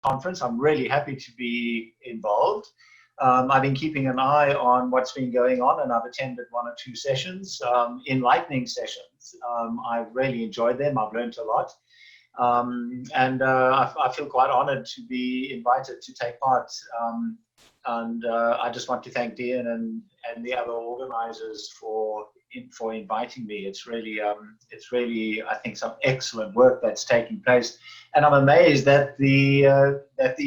conference. I'm really happy to be involved. I've been keeping an eye on what's been going on, and I've attended 1 or 2 sessions, enlightening sessions. I've really enjoyed them. I've learned a lot. I feel quite honored to be invited to take part. I just want to thank Dean and the other organizers for inviting me. It's really, I think, some excellent work that's taking place, and I'm amazed that the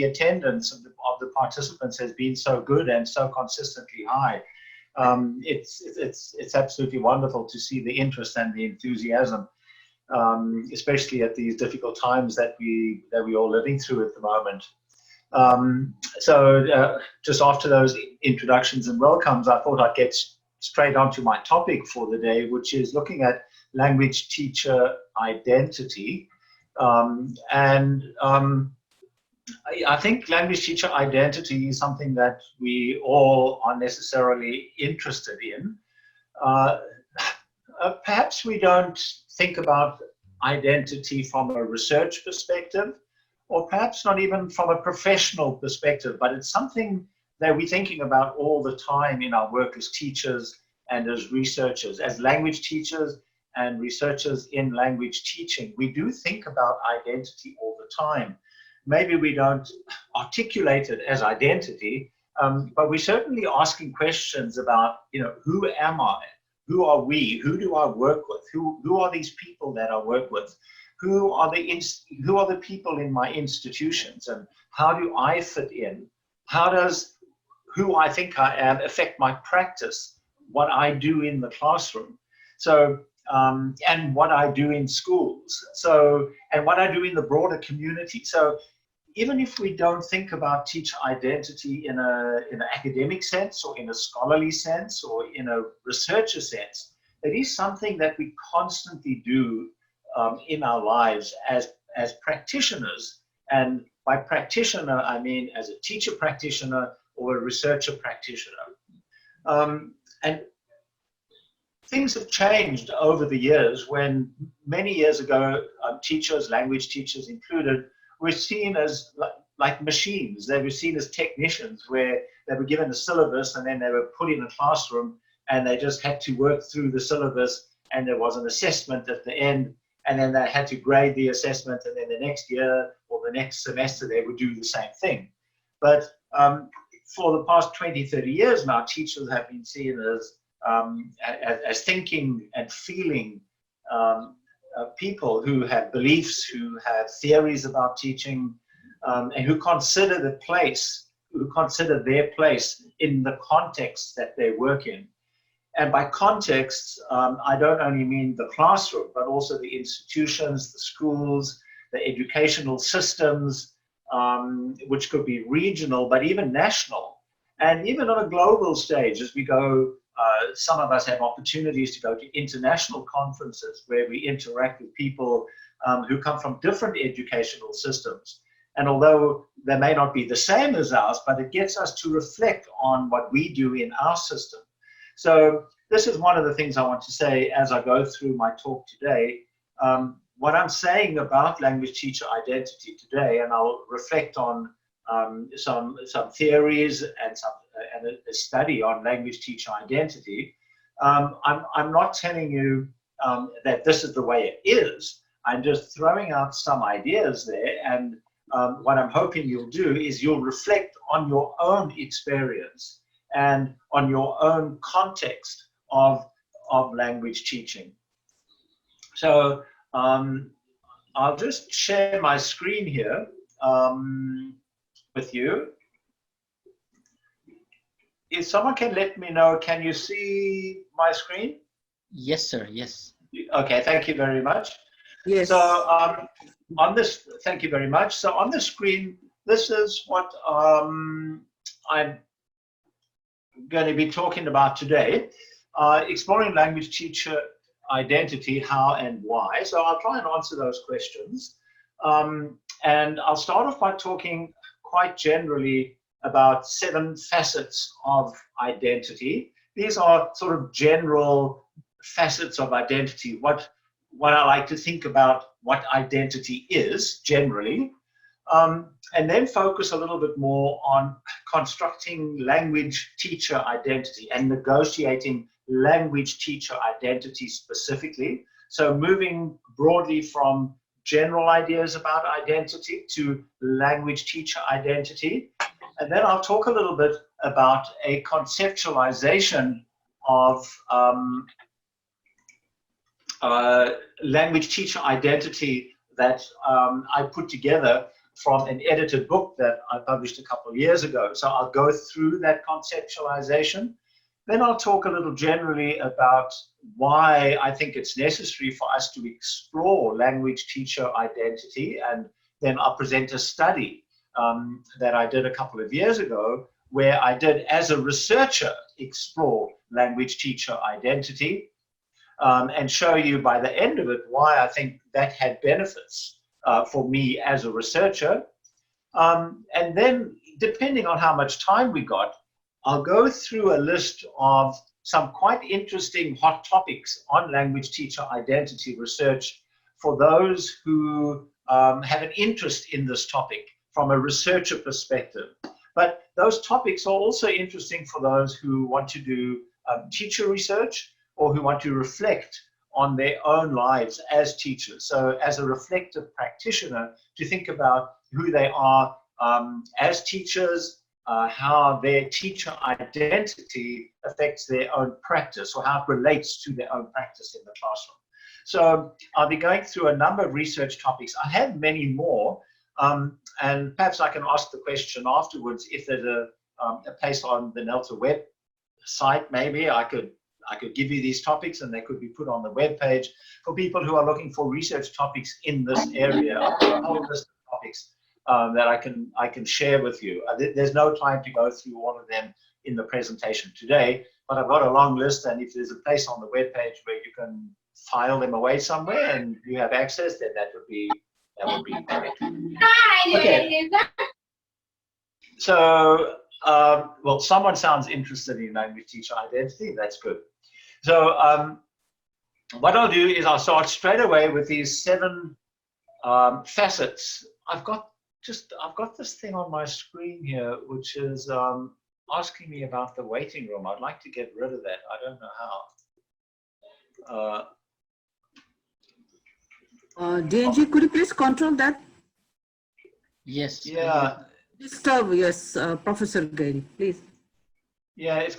attendance of the participants has been so good and so consistently high. It's absolutely wonderful to see the interest and the enthusiasm, especially at these difficult times that we're all living through at the moment. Just after those introductions and welcomes, I thought I'd get straight onto my topic for the day, which is looking at language teacher identity. I think language teacher identity is something that we all are necessarily interested in. Perhaps we don't think about identity from a research perspective, or perhaps not even from a professional perspective, but it's something that we're thinking about all the time in our work as teachers and as researchers. As language teachers and researchers in language teaching, we do think about identity all the time. Maybe we don't articulate it as identity, but we're certainly asking questions about, who am I? Who are we? Who do I work with? Who are these people that I work with? Who are the people in my institutions, and how do I fit in? How does who I think I am affect my practice, what I do in the classroom? So, and what I do in schools. So, and what I do in the broader community. So, even if we don't think about teacher identity in an academic sense, or in a scholarly sense, or in a researcher sense, it is something that we constantly do in our lives as practitioners. And by practitioner, I mean as a teacher practitioner or a researcher practitioner. And things have changed over the years, when many years ago, teachers, language teachers included, were seen as like machines. They were seen as technicians, where they were given a syllabus and then they were put in a classroom and they just had to work through the syllabus, and there was an assessment at the end, and then they had to grade the assessment, and then the next year or the next semester they would do the same thing. But for the past 20, 30 years now, teachers have been seen as thinking and feeling people who have beliefs, who have theories about teaching, and who consider their place in the context that they work in. And by context, I don't only mean the classroom, but also the institutions, the schools, the educational systems, which could be regional, but even national. And even on a global stage, as we go, some of us have opportunities to go to international conferences where we interact with people who come from different educational systems. And although they may not be the same as ours, but it gets us to reflect on what we do in our system. So this is one of the things I want to say as I go through my talk today. What I'm saying about language teacher identity today, and I'll reflect on some theories and a study on language teacher identity. I'm not telling you that this is the way it is. I'm just throwing out some ideas there, and what I'm hoping you'll do is you'll reflect on your own experience and on your own context of language teaching. So I'll just share my screen here with you. If someone can let me know, can you see my screen? Yes, sir. Yes. Okay, thank you very much. Yes. So on this, thank you very much. So on the screen, this is what I'm going to be talking about today, exploring language teacher identity, how and why. So I'll try and answer those questions. And I'll start off by talking quite generally about 7 facets of identity. These are sort of general facets of identity, what I like to think about what identity is generally. And then focus a little bit more on constructing language teacher identity and negotiating language teacher identity specifically. So moving broadly from general ideas about identity to language teacher identity. And then I'll talk a little bit about a conceptualization of language teacher identity that I put together from an edited book that I published a couple of years ago. So I'll go through that conceptualization. Then I'll talk a little generally about why I think it's necessary for us to explore language teacher identity. And then I'll present a study that I did a couple of years ago, where I did, as a researcher, explore language teacher identity, and show you by the end of it why I think that had benefits for me as a researcher. And then, depending on how much time we got, I'll go through a list of some quite interesting hot topics on language teacher identity research for those who have an interest in this topic from a researcher perspective. But those topics are also interesting for those who want to do teacher research or who want to reflect on their own lives as teachers. So as a reflective practitioner, to think about who they are as teachers, how their teacher identity affects their own practice, or how it relates to their own practice in the classroom. So I'll be going through a number of research topics. I have many more, and perhaps I can ask the question afterwards if there's a place on the NELTA website. Maybe I could give you these topics and they could be put on the web page for people who are looking for research topics in this area. I've got a whole list of topics that I can share with you. There's no time to go through all of them in the presentation today, but I've got a long list, and if there's a place on the web page where you can file them away somewhere and you have access, then that would be great. Okay. So, well, someone sounds interested in language teacher identity. That's good. So what I'll do is I'll start straight away with these 7 facets. I've got this thing on my screen here, which is asking me about the waiting room. I'd like to get rid of that. I don't know how. DNG, could you please control that? Yes. Yeah. Disturb, yes, Professor Gary, please. Yeah, it's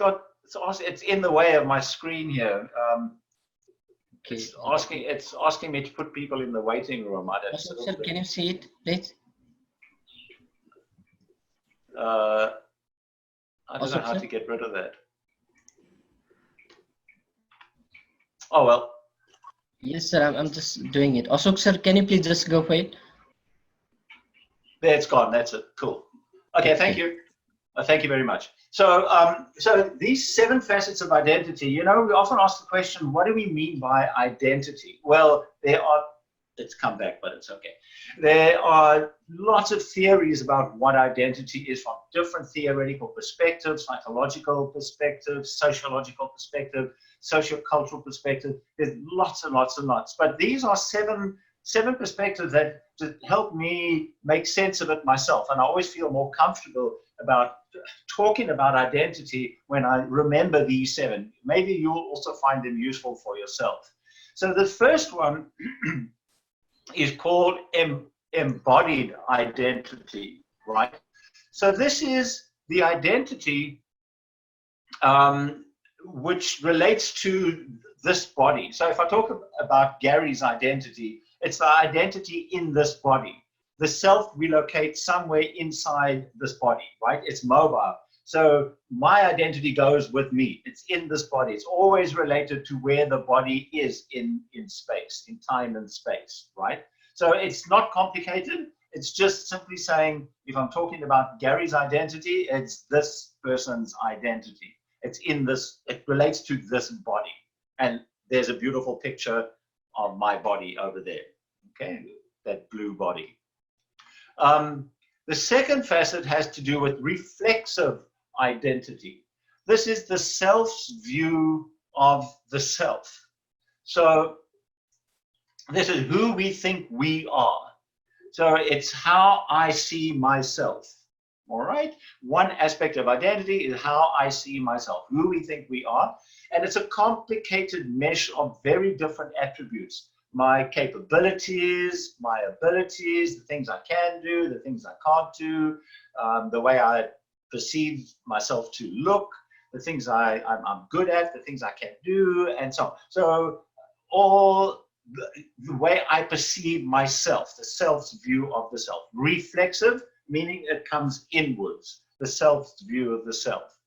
in the way of my screen here. Okay. It's asking me to put people in the waiting room. Sir, can you see it, please? I don't know how to get rid of that. Oh well. Yes, sir. I'm just doing it. Ashok, sir, can you please just go for it? There, it's gone. That's it. Cool. Okay, thank you. Thank you very much. So, so these 7 facets of identity, you know, we often ask the question, what do we mean by identity? Well, it's come back, but it's okay. There are lots of theories about what identity is from different theoretical perspectives, psychological perspective, sociological perspective, sociocultural perspective. There's lots and lots and lots. But these are seven perspectives that help me make sense of it myself. And I always feel more comfortable about talking about identity when I remember these 7. Maybe you'll also find them useful for yourself. So the first one is called embodied identity, right? So this is the identity which relates to this body. So if I talk about Gary's identity, it's the identity in this body. The self relocates somewhere inside this body, right? It's mobile. So my identity goes with me. It's in this body. It's always related to where the body is in space, in time and space, right? So it's not complicated. It's just simply saying, if I'm talking about Gary's identity, it's this person's identity. It's in this, it relates to this body. And there's a beautiful picture of my body over there, okay? That blue body. The second facet has to do with reflexive identity. This is the self's view of the self. So this is who we think we are. So it's how I see myself. All right. One aspect of identity is how I see myself, who we think we are. And it's a complicated mesh of very different attributes. My capabilities, my abilities, the things I can do, the things I can't do, the way I perceive myself to look, the things I'm good at, the things I can do, and so on. So all the way I perceive myself, the self's view of the self. Reflexive, meaning it comes inwards, the self's view of the self.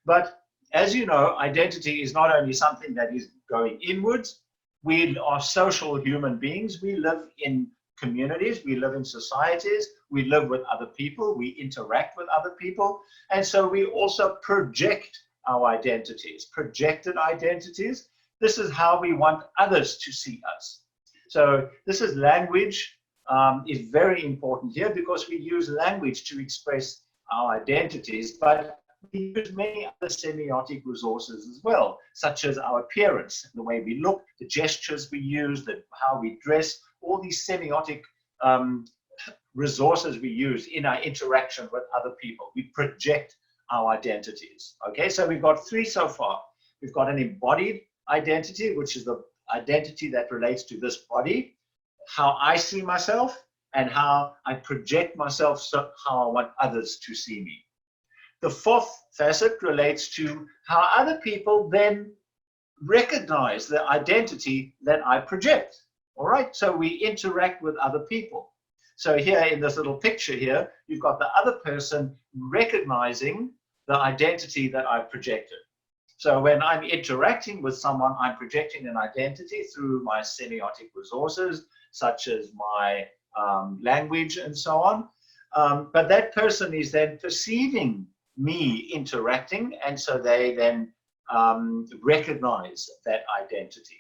But as you know, identity is not only something that is going inwards. We are social human beings. We live in communities. We live in societies. We live with other people. We interact with other people. And so we also project our identities, projected identities. This is how we want others to see us. So this is language is very important here because we use language to express our identities, but we use many other semiotic resources as well, such as our appearance, the way we look, the gestures we use, how we dress, all these semiotic resources we use in our interaction with other people. We project our identities. Okay, so we've got three so far. We've got an embodied identity, which is the identity that relates to this body, how I see myself, and how I project myself, so how I want others to see me. The fourth facet relates to how other people then recognize the identity that I project. All right, so we interact with other people. So here in this little picture here, you've got the other person recognizing the identity that I've projected. So when I'm interacting with someone, I'm projecting an identity through my semiotic resources, such as my language and so on. But that person is then perceiving me interacting, and so they then recognize that identity.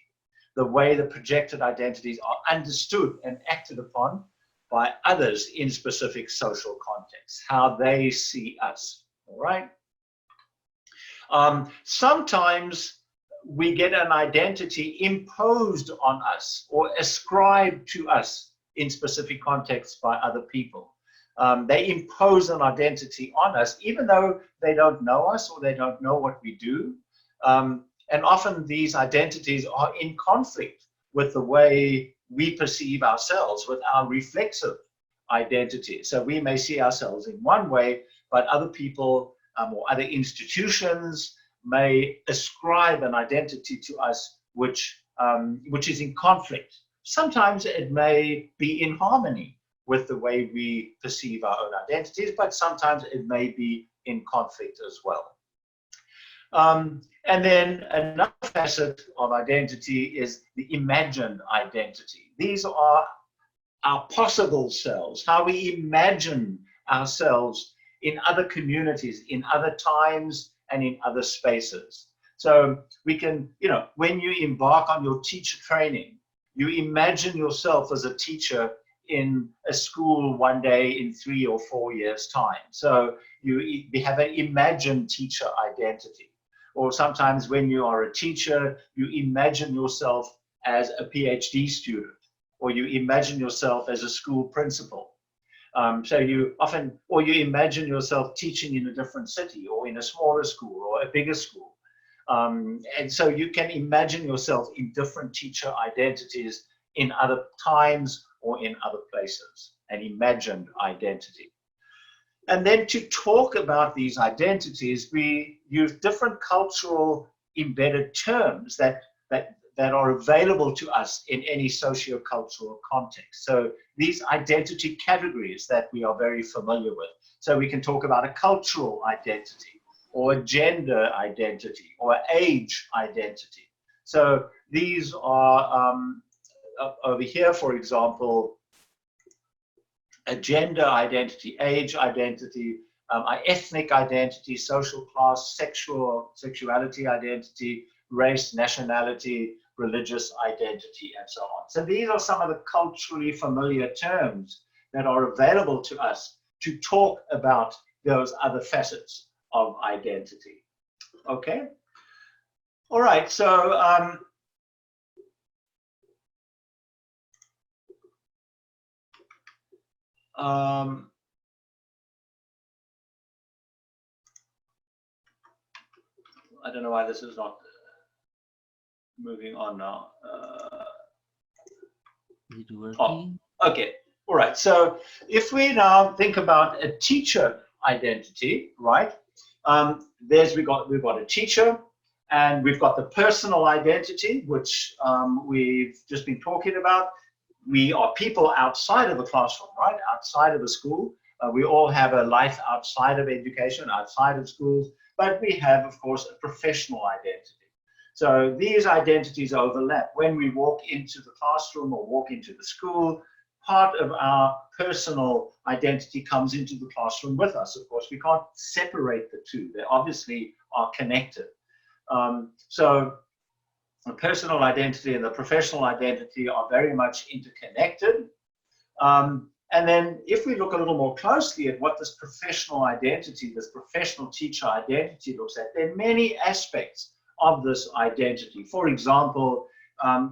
The way the projected identities are understood and acted upon by others in specific social contexts, how they see us, all right? Sometimes we get an identity imposed on us or ascribed to us in specific contexts by other people. They impose an identity on us, even though they don't know us or they don't know what we do. And often these identities are in conflict with the way we perceive ourselves, with our reflexive identity. So we may see ourselves in one way, but other people or other institutions may ascribe an identity to us which is in conflict. Sometimes it may be in harmony with the way we perceive our own identities, but sometimes it may be in conflict as well. And then another facet of identity is the imagined identity. These are our possible selves, how we imagine ourselves in other communities, in other times, and in other spaces. So we can, when you embark on your teacher training, you imagine yourself as a teacher in a school one day in 3 or 4 years' time. So you have an imagined teacher identity. Or sometimes when you are a teacher, you imagine yourself as a PhD student, or you imagine yourself as a school principal. So you often, or you imagine yourself teaching in a different city, or in a smaller school, or a bigger school. And so you can imagine yourself in different teacher identities in other times or in other places, an imagined identity. And then to talk about these identities, we use different cultural embedded terms that are available to us in any socio-cultural context. So these identity categories that we are very familiar with. So we can talk about a cultural identity, or a gender identity, or age identity. So these are, over here, for example, a gender identity, age identity, ethnic identity, social class, sexuality identity, race, nationality, religious identity, and so on. So these are some of the culturally familiar terms that are available to us to talk about those other facets of identity. Okay? All right, so Um, I don't know why this is not moving on now. Is it working? Oh, okay. All right. So if we now think about a teacher identity, right? We've got a teacher, and we've got the personal identity, which we've just been talking about. We are people outside of a classroom, right? Outside of a school. We all have a life outside of education, outside of schools, but we have, of course, a professional identity. So these identities overlap. When we walk into the classroom or walk into the school, part of our personal identity comes into the classroom with us. Of course, we can't separate the two. They obviously are connected. So the personal identity and the professional identity are very much interconnected. And then if we look a little more closely at what this professional identity, this professional teacher identity looks at, there are many aspects of this identity. For example,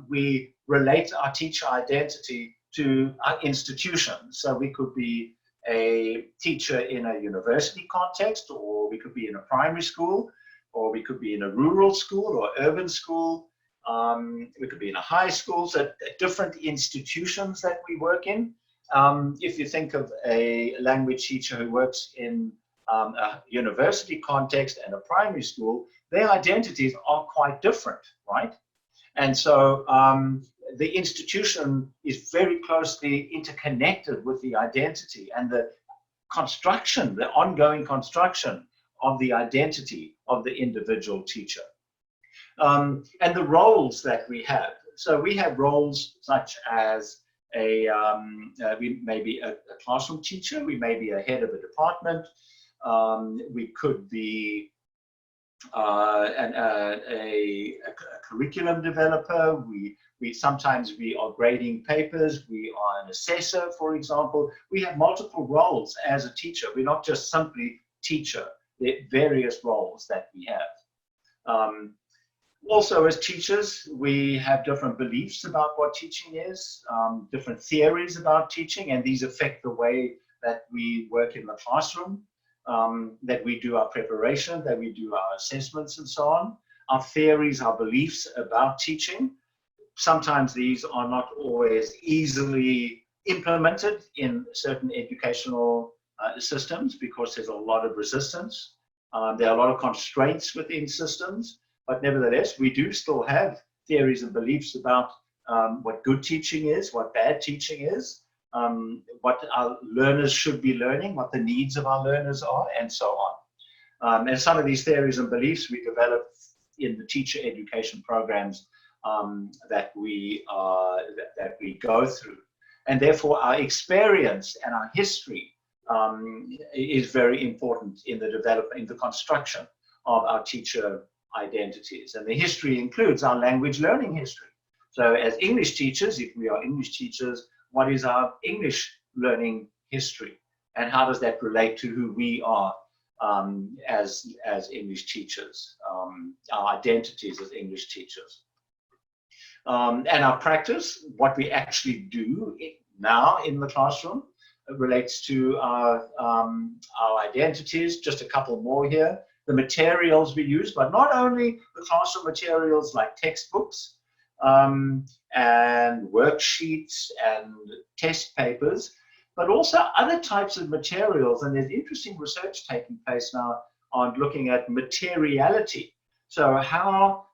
we relate our teacher identity to our institutions. So we could be a teacher in a university context, or we could be in a primary school, or we could be in a rural school or urban school. We could be in a high school, so different institutions that we work in. If you think of a language teacher who works in a university context and a primary school, their identities are quite different, right? And so the institution is very closely interconnected with the identity and the construction, the ongoing construction of the identity of the individual teacher. And the roles that we have. So we have roles such as we may be a classroom teacher, we may be a head of a department, we could be a curriculum developer, sometimes we are grading papers, we are an assessor, for example. We have multiple roles as a teacher. We're not just simply teacher. There are various roles that we have. Also, as teachers, we have different beliefs about what teaching is, different theories about teaching, and these affect the way that we work in the classroom, that we do our preparation, that we do our assessments, and so on. Our theories, our beliefs about teaching, sometimes these are not always easily implemented in certain educational systems because there's a lot of resistance. There are a lot of constraints within systems. But nevertheless, we do still have theories and beliefs about what good teaching is, what bad teaching is, what our learners should be learning, what the needs of our learners are, and so on. And some of these theories and beliefs we develop in the teacher education programs that we go through. And therefore, our experience and our history is very important in the development, in the construction of our teacher identities. And the history includes our language learning history. So as English teachers, if we are English teachers, what is our English learning history? And how does that relate to who we are as English teachers, our identities as English teachers? And our practice, what we actually do now in the classroom, relates to our identities. Just a couple more here. The materials we use, but not only the classroom materials like textbooks and worksheets and test papers, but also other types of materials. And there's interesting research taking place now on looking at materiality. So how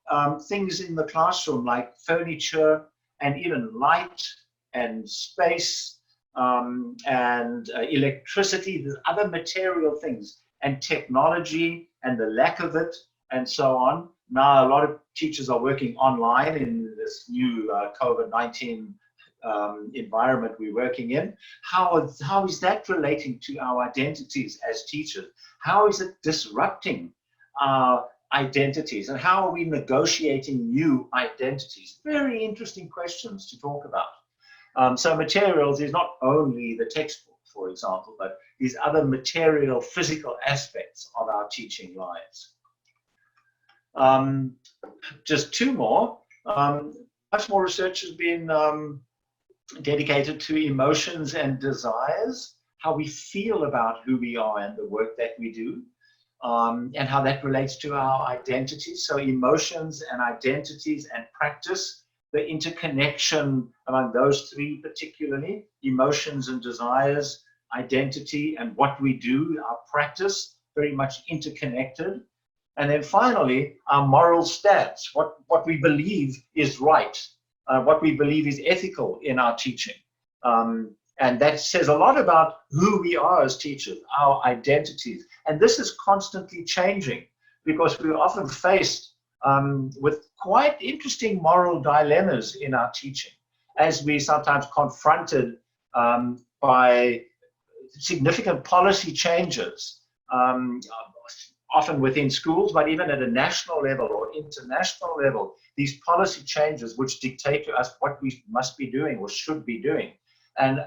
things in the classroom like furniture and even light and space and electricity, there's other material things, and technology and the lack of it, and so on. Now, a lot of teachers are working online in this new COVID-19 environment we're working in. How is that relating to our identities as teachers? How is it disrupting our identities? And how are we negotiating new identities? Very interesting questions to talk about. So materials is not only the textbook, for example, but these other material, physical aspects of our teaching lives. Just two more. Much more research has been dedicated to emotions and desires. how we feel about who we are and the work that we do, and how that relates to our identities. So emotions and identities and practice, the interconnection among those three particularly, emotions and desires, identity and what we do, our practice, very much interconnected. And then finally, our moral stance, what we believe is right, what we believe is ethical in our teaching. And that says a lot about who we are as teachers, our identities. And this is constantly changing because we're often faced with quite interesting moral dilemmas in our teaching, as we sometimes confronted by significant policy changes, often within schools, but even at a national level or international level, these policy changes which dictate to us what we must be doing or should be doing. And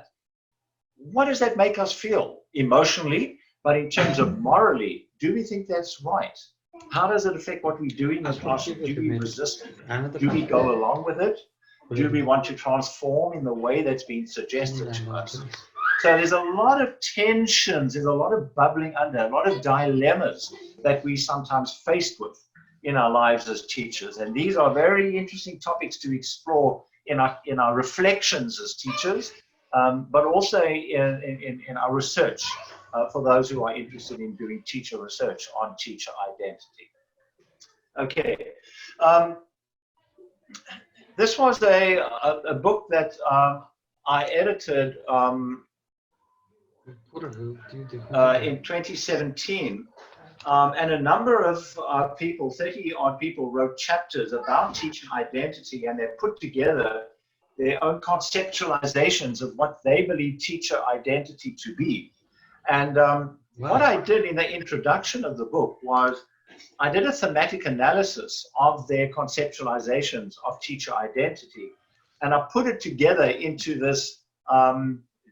what does that make us feel emotionally, but in terms of morally, do we think that's right? How does it affect what we're doing as classroom? Do we resist it? Do we go along with it? Do we want to transform in the way that's been suggested to us? So there's a lot of tensions, there's a lot of bubbling under, a lot of dilemmas that we sometimes faced with in our lives as teachers. And these are very interesting topics to explore in our reflections as teachers, but also in our research for those who are interested in doing teacher research on teacher identity. Okay. This was a book that I edited in 2017, and a number of people, 30 odd people, wrote chapters about teacher identity, and they put together their own conceptualizations of what they believe teacher identity to be. And what I did in the introduction of the book was I did a thematic analysis of their conceptualizations of teacher identity, and I put it together into this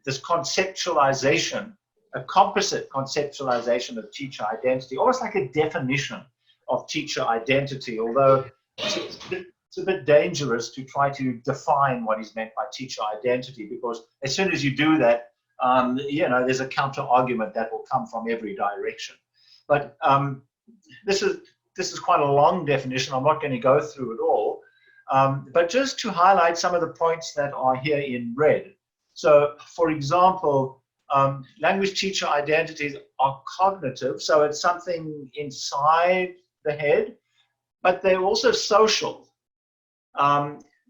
this conceptualization, a composite conceptualization of teacher identity, almost like a definition of teacher identity, although it's a bit dangerous to try to define what is meant by teacher identity, because as soon as you do that, you know, there's a counter argument that will come from every direction. But this is quite a long definition. I'm not going to go through it all, but just to highlight some of the points that are here in red. So, for example, language teacher identities are cognitive, so it's something inside the head, but they're also social.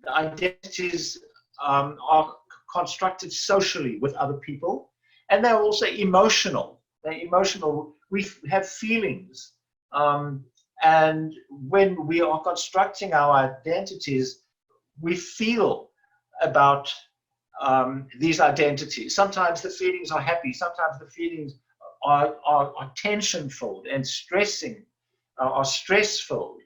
Identities are constructed socially with other people, and they're also emotional. They're emotional. We have feelings. And when we are constructing our identities, we feel about these identities. Sometimes the feelings are happy, sometimes the feelings are tension-filled and stressing, are stress-filled.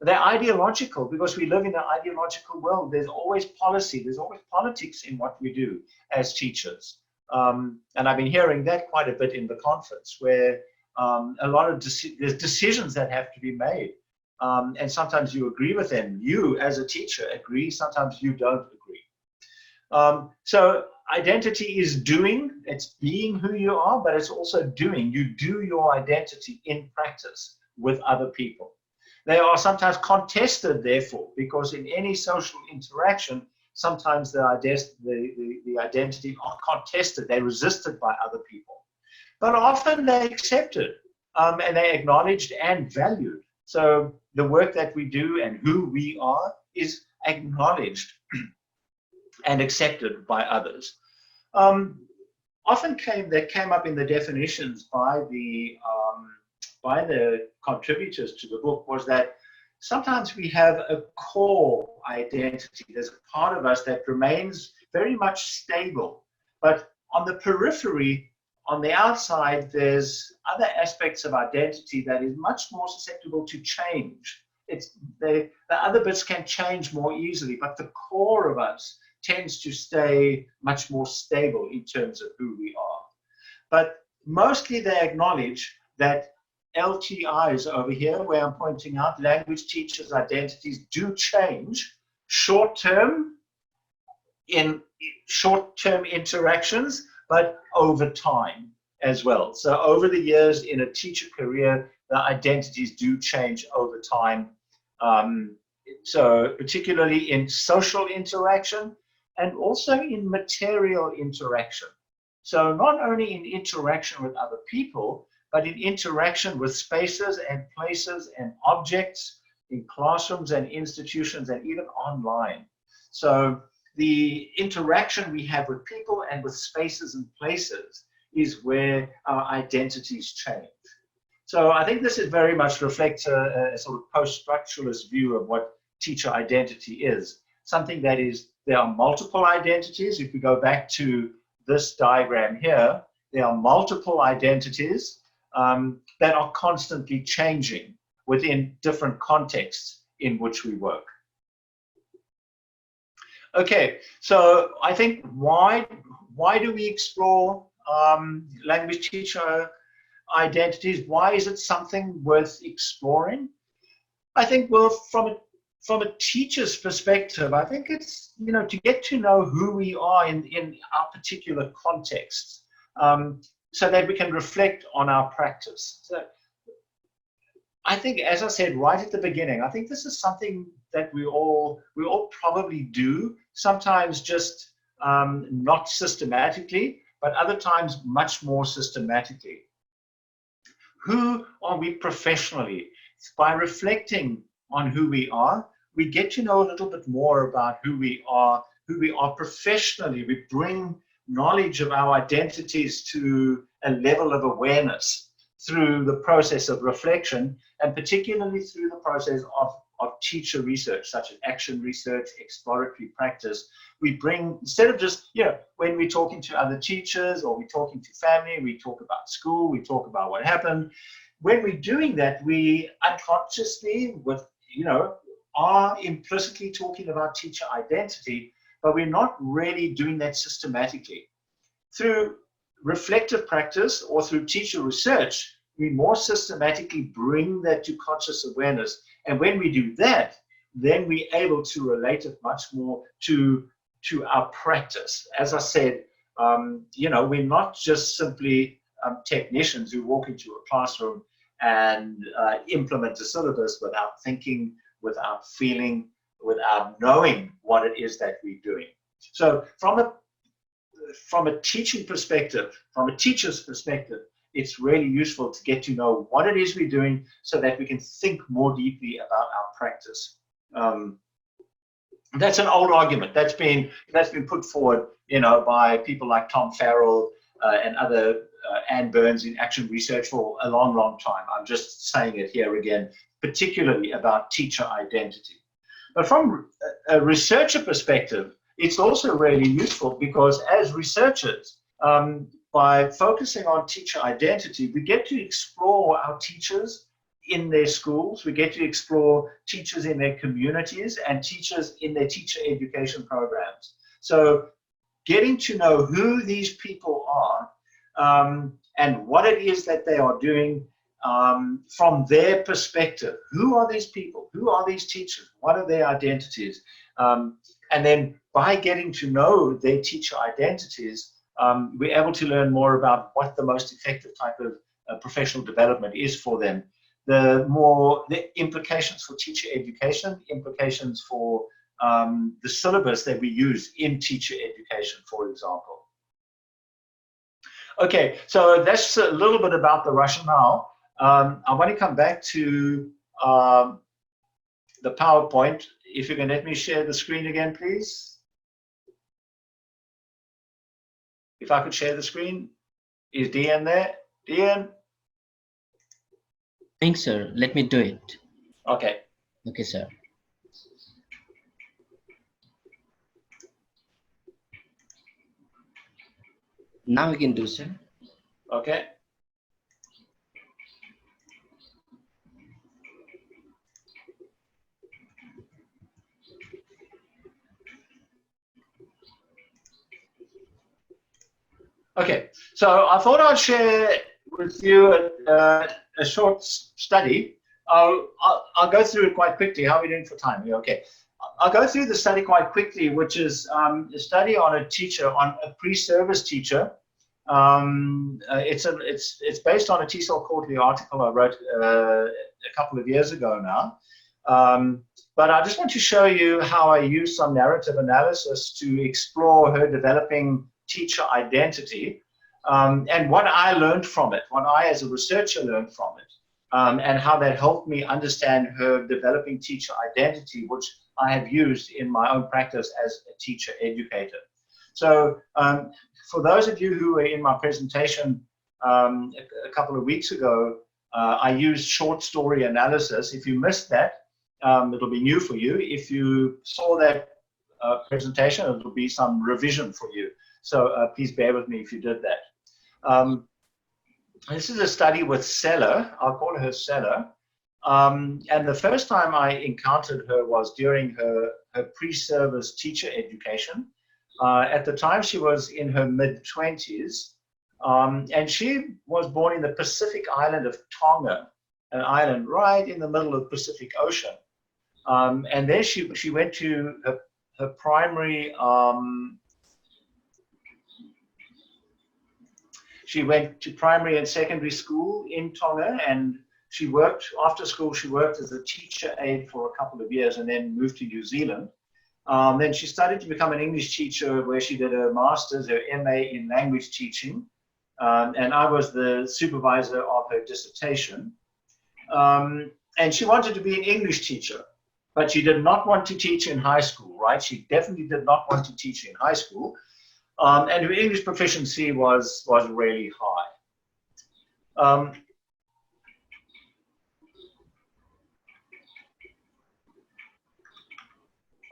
They're ideological because we live in an ideological world. There's always policy, there's always politics in what we do as teachers. And I've been hearing that quite a bit in the conference, where a lot of there's decisions that have to be made. And sometimes you agree with them. You, as a teacher, agree. Sometimes you don't agree. So identity is doing. It's being who you are, but it's also doing. You do your identity in practice with other people. They are sometimes contested, therefore, because in any social interaction, sometimes the identity are contested. They're resisted by other people. But often they're accepted and they're acknowledged and valued. So the work that we do and who we are is acknowledged and accepted by others. Often that came up in the definitions by the contributors to the book, was that sometimes we have a core identity. There's a part of us that remains very much stable, but on the periphery, on the outside, there's other aspects of identity that is much more susceptible to change. The other bits can change more easily, but the core of us tends to stay much more stable in terms of who we are. But mostly they acknowledge that LTIs over here, where I'm pointing out, language teachers' identities do change short-term in short-term interactions, but over time as well. So over the years in a teacher career, the identities do change over time. So particularly in social interaction and also in material interaction. So not only in interaction with other people, but in interaction with spaces and places and objects in classrooms and institutions and even online. So the interaction we have with people and with spaces and places is where our identities change. So I think this is very much reflects a sort of post-structuralist view of what teacher identity is. Something that is, there are multiple identities. If we go back to this diagram here, there are multiple identities that are constantly changing within different contexts in which we work. Okay, so I think why do we explore language teacher identities? Why is it something worth exploring? I think, well, from a teacher's perspective, I think it's, you know, to get to know who we are in our particular context, so that we can reflect on our practice. So I think, as I said right at the beginning, I think this is something that we all probably do, sometimes just not systematically, but other times much more systematically. Who are we professionally? By reflecting on who we are, we get to know a little bit more about who we are professionally. We bring knowledge of our identities to a level of awareness through the process of reflection, and particularly through the process of teacher research, such as action research, exploratory practice. We bring, instead of just, you know, when we're talking to other teachers or we're talking to family, we talk about school, we talk about what happened. When we're doing that, we unconsciously, with, you know, are implicitly talking about teacher identity, but we're not really doing that systematically. Through reflective practice or through teacher research, we more systematically bring that to conscious awareness. And when we do that, then we're able to relate it much more to our practice. As I said, you know, we're not just simply technicians who walk into a classroom and implement a syllabus without thinking, without feeling, without knowing what it is that we're doing. So from a teaching perspective, from a teacher's perspective, it's really useful to get to know what it is we're doing so that we can think more deeply about our practice. That's an old argument that's been put forward, you know, by people like Tom Farrell and other Ann Burns in action research for a long, long time. I'm just saying it here again, particularly about teacher identity. But from a researcher perspective, it's also really useful because as researchers, by focusing on teacher identity, we get to explore our teachers in their schools, we get to explore teachers in their communities and teachers in their teacher education programs. So getting to know who these people are and what it is that they are doing from their perspective. Who are these people? Who are these teachers? What are their identities? And then by getting to know their teacher identities, we're able to learn more about what the most effective type of professional development is for them. The implications for teacher education, implications for the syllabus that we use in teacher education, for example. Okay, so that's a little bit about the rationale. I want to come back to the PowerPoint. If you can let me share the screen again, please. If I could share the screen. Is Dean there? Dean? Thanks, sir. Let me do it. Okay. Okay, sir. Now we can do, sir. Okay. Okay, so I thought I'd share with you a short study. I'll go through it quite quickly. How are we doing for time? Yeah, okay. I'll go through the study quite quickly, which is a study on a teacher, on a pre-service teacher It's based on a TESOL quarterly article I wrote a couple of years ago now. But I just want to show you how I use some narrative analysis to explore her developing teacher identity, and what I learned from it, what I as a researcher learned from it, and how that helped me understand her developing teacher identity, which I have used in my own practice as a teacher educator. So for those of you who were in my presentation a couple of weeks ago, I used short story analysis. If you missed that, it'll be new for you. If you saw that presentation, it'll be some revision for you. So please bear with me if you did that. This is a study with Seller. I'll call her Seller. And the first time I encountered her was during her pre-service teacher education. At the time, she was in her mid-20s, and she was born in the Pacific island of Tonga, an island right in the middle of the Pacific Ocean. And there she went to her primary, she went to primary and secondary school in Tonga, and she worked, after school, she worked as a teacher aide for a couple of years and then moved to New Zealand. Then she studied to become an English teacher, where she did her master's, her MA in language teaching, and I was the supervisor of her dissertation. And she wanted to be an English teacher, but she did not want to teach in high school, right? She definitely did not want to teach in high school, and her English proficiency was really high.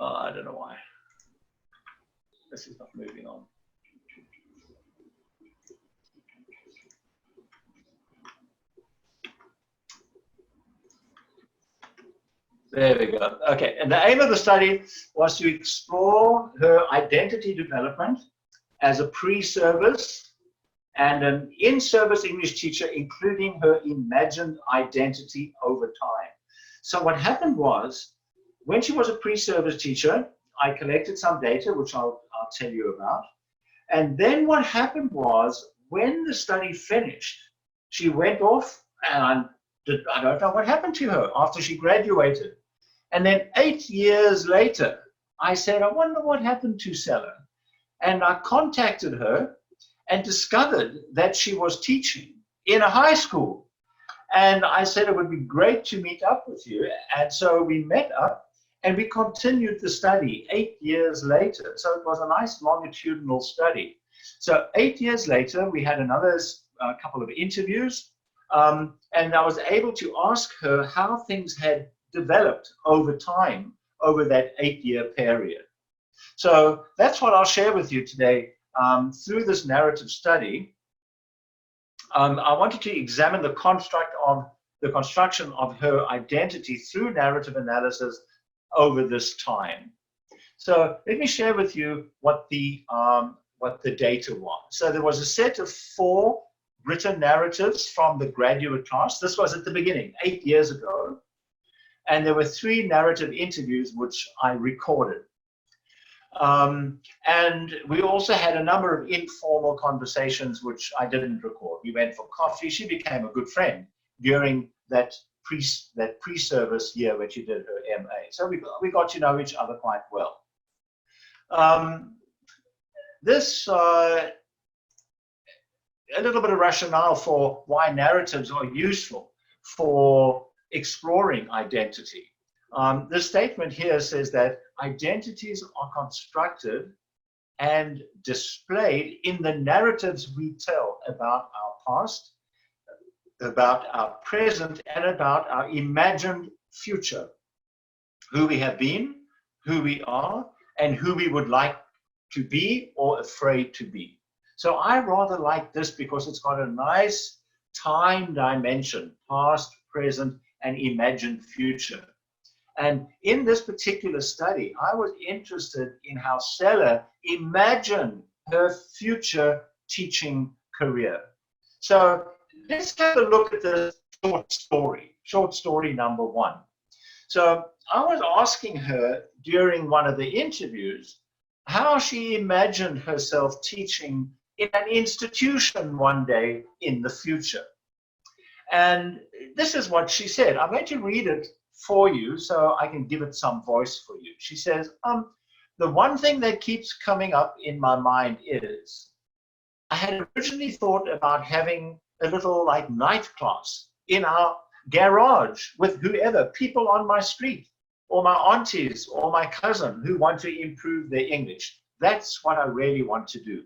I don't know why. This is not moving on. There we go. Okay, and the aim of the study was to explore her identity development as a pre-service and an in-service English teacher, including her imagined identity over time. So what happened was, when she was a pre-service teacher, I collected some data, which I'll tell you about. And then what happened was, when the study finished, she went off, and I don't know what happened to her after she graduated. And then 8 years later, I said, I wonder what happened to Seller. And I contacted her and discovered that she was teaching in a high school. And I said, it would be great to meet up with you. And so we met up. And we continued the study 8 years later. So it was a nice longitudinal study. So 8 years later, we had another couple of interviews. And I was able to ask her how things had developed over time, over that 8-year period. So that's what I'll share with you today. Through this narrative study, I wanted to examine the construction of her identity through narrative analysis over this time. So let me share with you what the data was. So there was a set of 4 written narratives from the graduate class. This was at the beginning, 8 years ago. And there were 3 narrative interviews which I recorded. And we also had a number of informal conversations which I didn't record. We went for coffee. She became a good friend during that pre-service year when she did her MA. So we got to know each other quite well. A little bit of rationale for why narratives are useful for exploring identity. This statement here says that identities are constructed and displayed in the narratives we tell about our past, about our present, and about our imagined future. Who we have been, who we are, and who we would like to be or afraid to be. So I rather like this because it's got a nice time dimension, past, present, and imagined future. And in this particular study, I was interested in how Seller imagined her future teaching career. So let's have a look at the short story number 1. So I was asking her during one of the interviews how she imagined herself teaching in an institution one day in the future. And this is what she said. I'm going to read it for you so I can give it some voice for you. She says, the one thing that keeps coming up in my mind is, I had originally thought about having a little like night class in our garage with whoever, people on my street, or my aunties, or my cousin who want to improve their English. That's what I really want to do.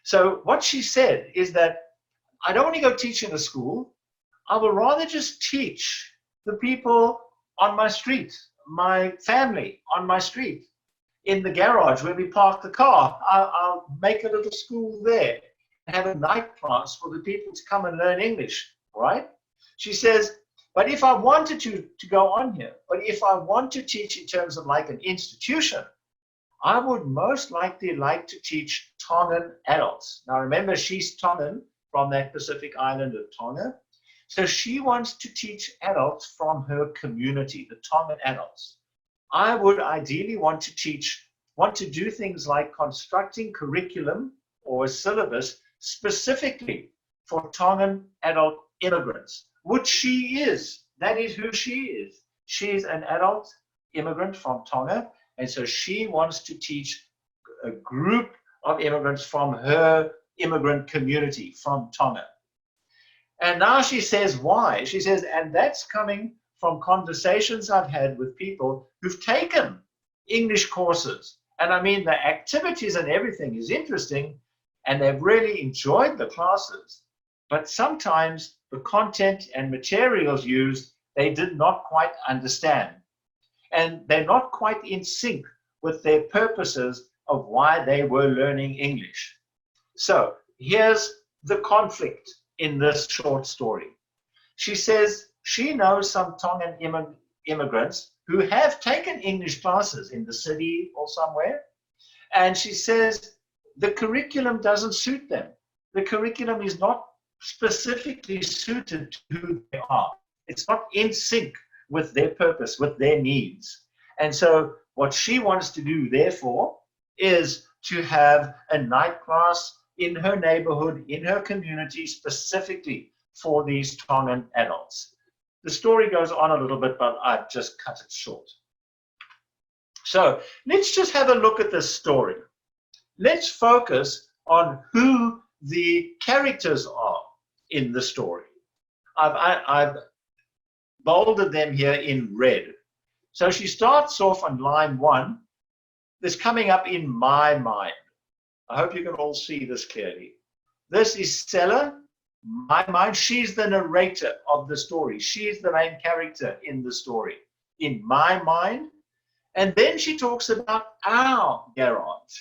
So what she said is that I don't want to go teach in a school. I will rather just teach the people on my street, my family on my street, in the garage where we park the car. I'll make a little school there and have a night class for the people to come and learn English, right? She says, but if I wanted to go on here, but if I want to teach in terms of like an institution, I would most likely like to teach Tongan adults. Now remember, she's Tongan from that Pacific island of Tonga. So she wants to teach adults from her community, the Tongan adults. I would ideally want to do things like constructing curriculum or a syllabus specifically for Tongan adult immigrants, which she is. That is who she is. She's an adult immigrant from Tonga, and so she wants to teach a group of immigrants from her immigrant community from Tonga. And now she says why. She says, and that's coming from conversations I've had with people who've taken English courses. And I mean, the activities and everything is interesting, and they've really enjoyed the classes. But sometimes the content and materials used, they did not quite understand. And they're not quite in sync with their purposes of why they were learning English. So here's the conflict in this short story. She says she knows some Tongan immigrants who have taken English classes in the city or somewhere, and she says the curriculum doesn't suit them. The curriculum is not specifically suited to who they are. It's not in sync with their purpose, with their needs. And so what she wants to do, therefore, is to have a night class in her neighborhood, in her community, specifically for these Tongan adults. The story goes on a little bit, but I've just cut it short. So let's just have a look at this story. Let's focus on who the characters are in the story. I've bolded them here in red. So she starts off on line 1. This coming up in my mind. I hope you can all see this clearly. This is Stella, my mind. She's the narrator of the story. She's the main character in the story, in my mind. And then she talks about our garage.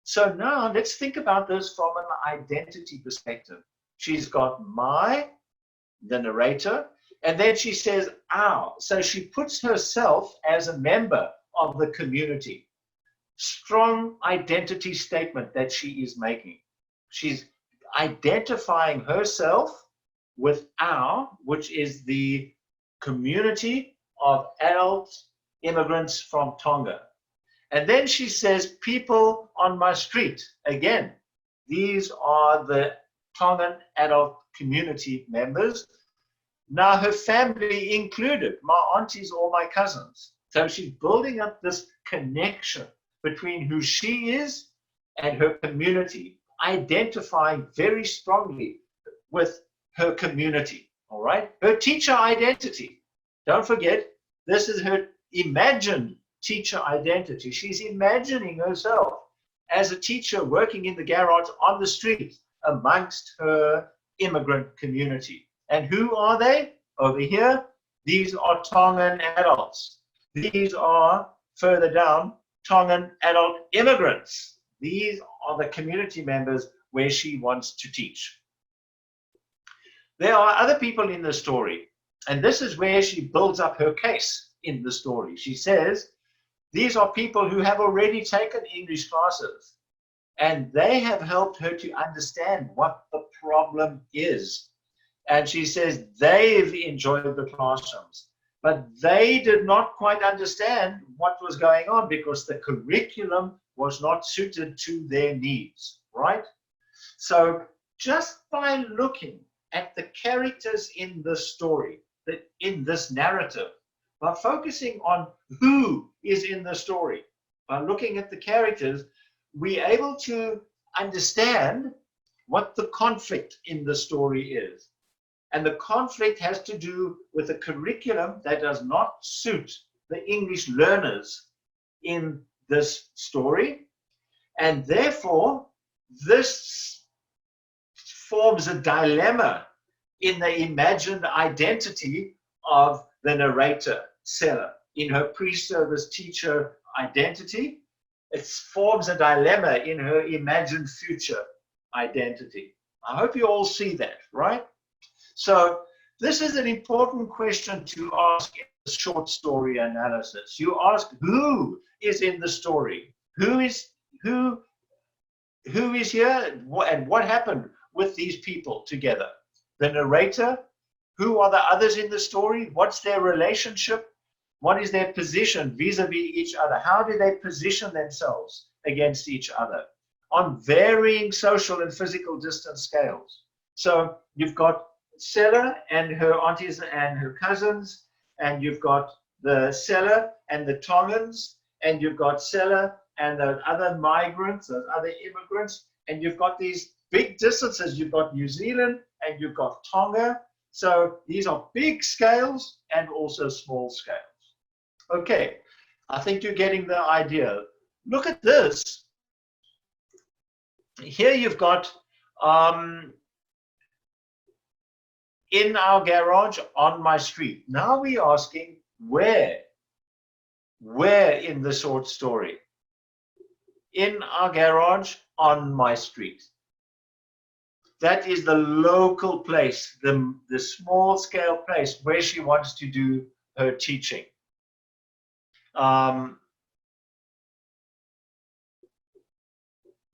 So now let's think about this from an identity perspective. She's got my, the narrator, and then she says our. So she puts herself as a member of the community. Strong identity statement that she is making. She's identifying herself with our, which is the community of adult immigrants from Tonga. And then she says, people on my street. Again, these are the Tongan adult community members. Now her family included, my aunties or my cousins. So she's building up this connection between who she is and her community, identifying very strongly with her community, all right? Her teacher identity. Don't forget, this is her imagined teacher identity. She's imagining herself as a teacher working in the garage on the street amongst her immigrant community. And who are they? Over here, these are Tongan adults. These are, further down, Tongan adult immigrants. These are the community members where she wants to teach. There are other people in the story, and this is where she builds up her case in the story. She says, these are people who have already taken English classes, and they have helped her to understand what the problem is. And she says they've enjoyed the classrooms, but they did not quite understand what was going on because the curriculum was not suited to their needs, right? So just by looking at the characters in this story, in this narrative, by focusing on who is in the story, by looking at the characters, we're able to understand what the conflict in the story is. And the conflict has to do with a curriculum that does not suit the English learners in this story. And therefore, this forms a dilemma in the imagined identity of the narrator, Seller, in her pre-service teacher identity. It forms a dilemma in her imagined future identity. I hope you all see that, right? So this is an important question to ask in the short story analysis. You ask who is in the story, who is here, and what happened with these people together. The narrator, who are the others in the story, what's their relationship, what is their position vis-a-vis each other, how do they position themselves against each other on varying social and physical distance scales. So you've got Seller and her aunties and her cousins, and you've got the Seller and the Tongans, and you've got Seller and the other migrants, those other immigrants, and you've got these big distances. You've got New Zealand and you've got Tonga. So these are big scales and also small scales. Okay, I think you're getting the idea. Look at this. Here you've got in our garage, on my street. Now we're asking where in the short story? In our garage, on my street. That is the local place, the small scale place where she wants to do her teaching. And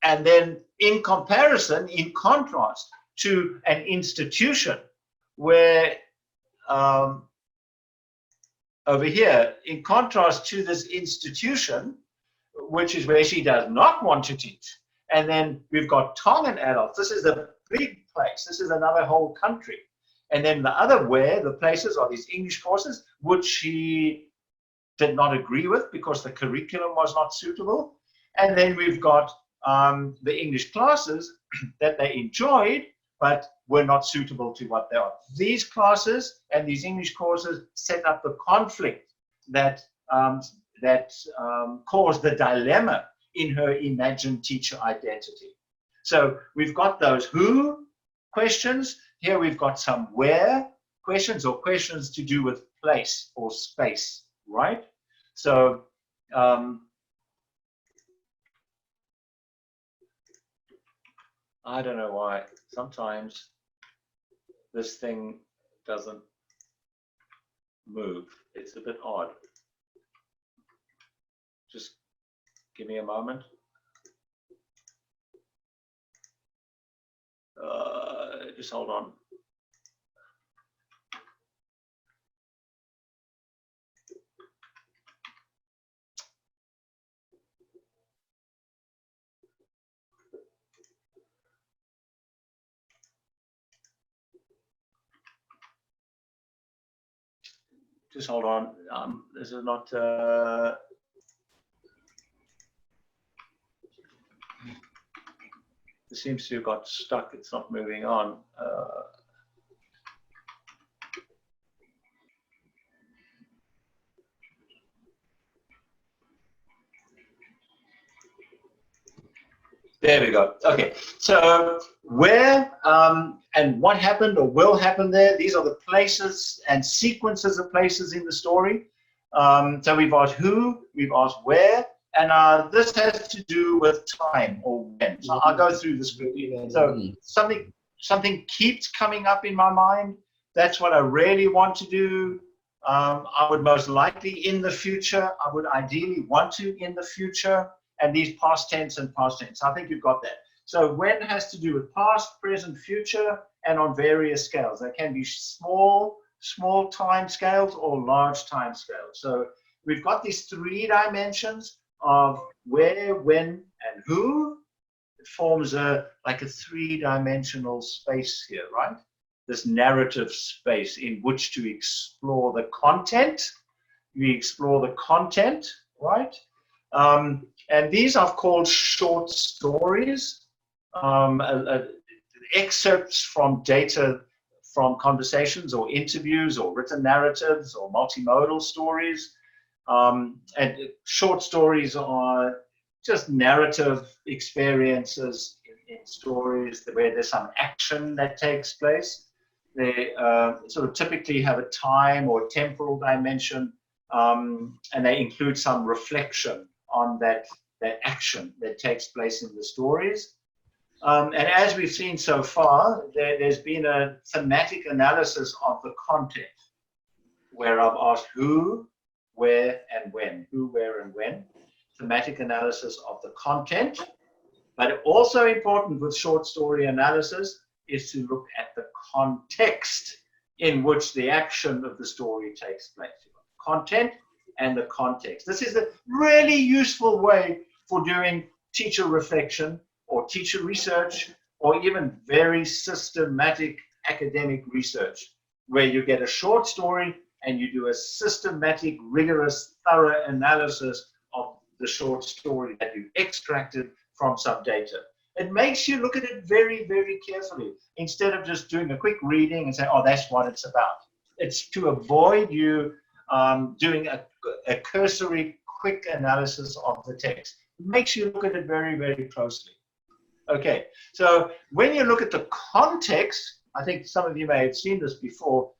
then in comparison, in contrast to an institution where over here, in contrast to this institution, which is where she does not want to teach. And then we've got Tongan adults. This is a big place. This is another whole country. And then the other where the places are these English courses, which she did not agree with because the curriculum was not suitable. And then we've got the English classes that they enjoyed, but were not suitable to what they are. These classes and these English courses set up the conflict that caused the dilemma in her imagined teacher identity. So we've got those who questions. Here we've got some where questions, or questions to do with place or space, right? So I don't know why sometimes this thing doesn't move. It's a bit odd. Just give me a moment. Just hold on. Just hold on. This is not. It seems to have got stuck. It's not moving on. There we go. Okay, so where and what happened or will happen there, these are the places and sequences of places in the story. So we've asked who, we've asked where, and this has to do with time or when. So I'll go through this quickly. So something keeps coming up in my mind. That's what I really want to do. I would most likely in the future, I would ideally want to in the future. And these past tense and past tense. I think you've got that. So when has to do with past, present, future, and on various scales. They can be small time scales or large time scales. So we've got these 3 dimensions of where, when, and who. forms like a three-dimensional space here, right? This narrative space in which to explore the content. You explore the content, right? And these I've called short stories, excerpts from data from conversations or interviews or written narratives or multimodal stories. And short stories are just narrative experiences in stories where there's some action that takes place. They sort of typically have a time or temporal dimension, and they include some reflection on that action that takes place in the stories. And as we've seen so far, there's been a thematic analysis of the content, where I've asked who, where, and when. Who, where, and when. Thematic analysis of the content. But also important with short story analysis is to look at the context in which the action of the story takes place. Content and the context. This is a really useful way for doing teacher reflection or teacher research or even very systematic academic research, where you get a short story and you do a systematic, rigorous, thorough analysis of the short story that you've extracted from some data. It makes you look at it very, very carefully instead of just doing a quick reading and say, oh, that's what it's about. It's to avoid you doing a cursory, quick analysis of the text. It makes you look at it very, very closely. Okay, so when you look at the context, I think some of you may have seen this before,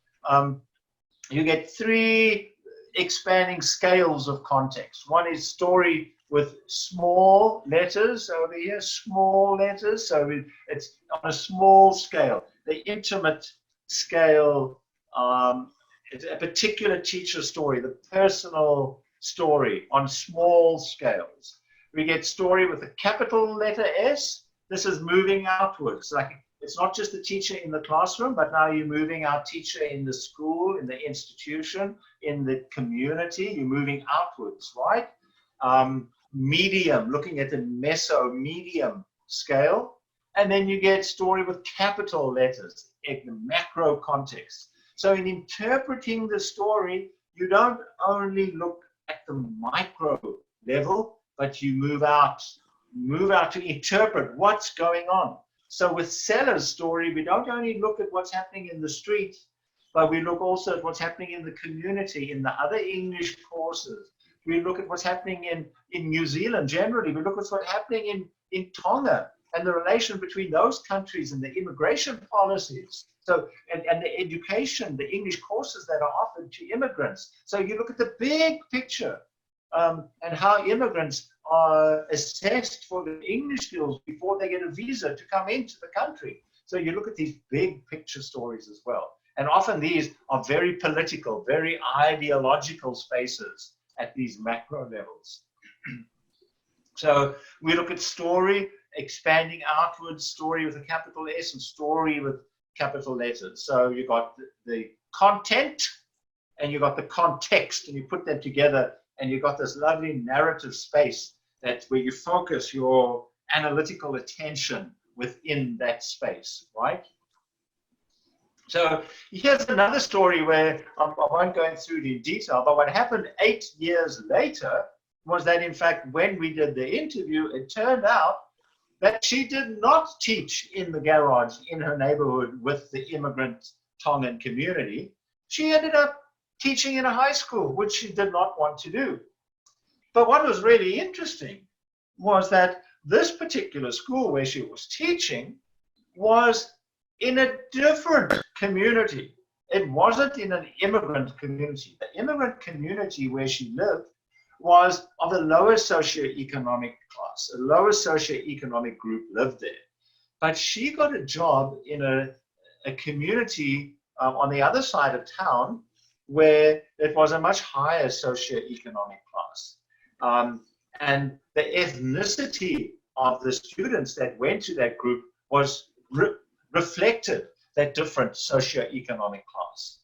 you get three expanding scales of context. One is story with small letters over here, small letters, so it's on a small scale. The intimate scale, it's a particular teacher story, the personal story on small scales. We get story with a capital letter S. This is moving outwards. Like, it's not just the teacher in the classroom, but now you're moving our teacher in the school, in the institution, in the community. You're moving outwards, right? Medium, looking at the meso-medium scale. And then you get story with capital letters in the macro context. So in interpreting the story, you don't only look at the micro level, but you move out to interpret what's going on. So with Seller's story, we don't only look at what's happening in the street, but we look also at what's happening in the community, in the other English courses. We look at what's happening in New Zealand generally. We look at what's happening in Tonga and the relation between those countries and the immigration policies. So, and the education, the English courses that are offered to immigrants. So you look at the big picture and how immigrants are assessed for their English skills before they get a visa to come into the country. So you look at these big picture stories as well. And often these are very political, very ideological spaces at these macro levels. So we look at story, expanding outwards, story with a capital S and story with capital letters. So you got the content and you got the context, and you put them together and you got this lovely narrative space that's where you focus your analytical attention within that space, right? So here's another story where I won't go through it in detail, but what happened 8 years later was that, in fact, when we did the interview, it turned out that she did not teach in the garage in her neighborhood with the immigrant Tongan community. She ended up teaching in a high school, which she did not want to do. But what was really interesting was that this particular school where she was teaching was in a different community. It wasn't in an immigrant community. The immigrant community where she lived was of a lower socioeconomic class. A lower socioeconomic group lived there. But she got a job in a community on the other side of town where it was a much higher socioeconomic class. And the ethnicity of the students that went to that group was reflected that different socioeconomic class.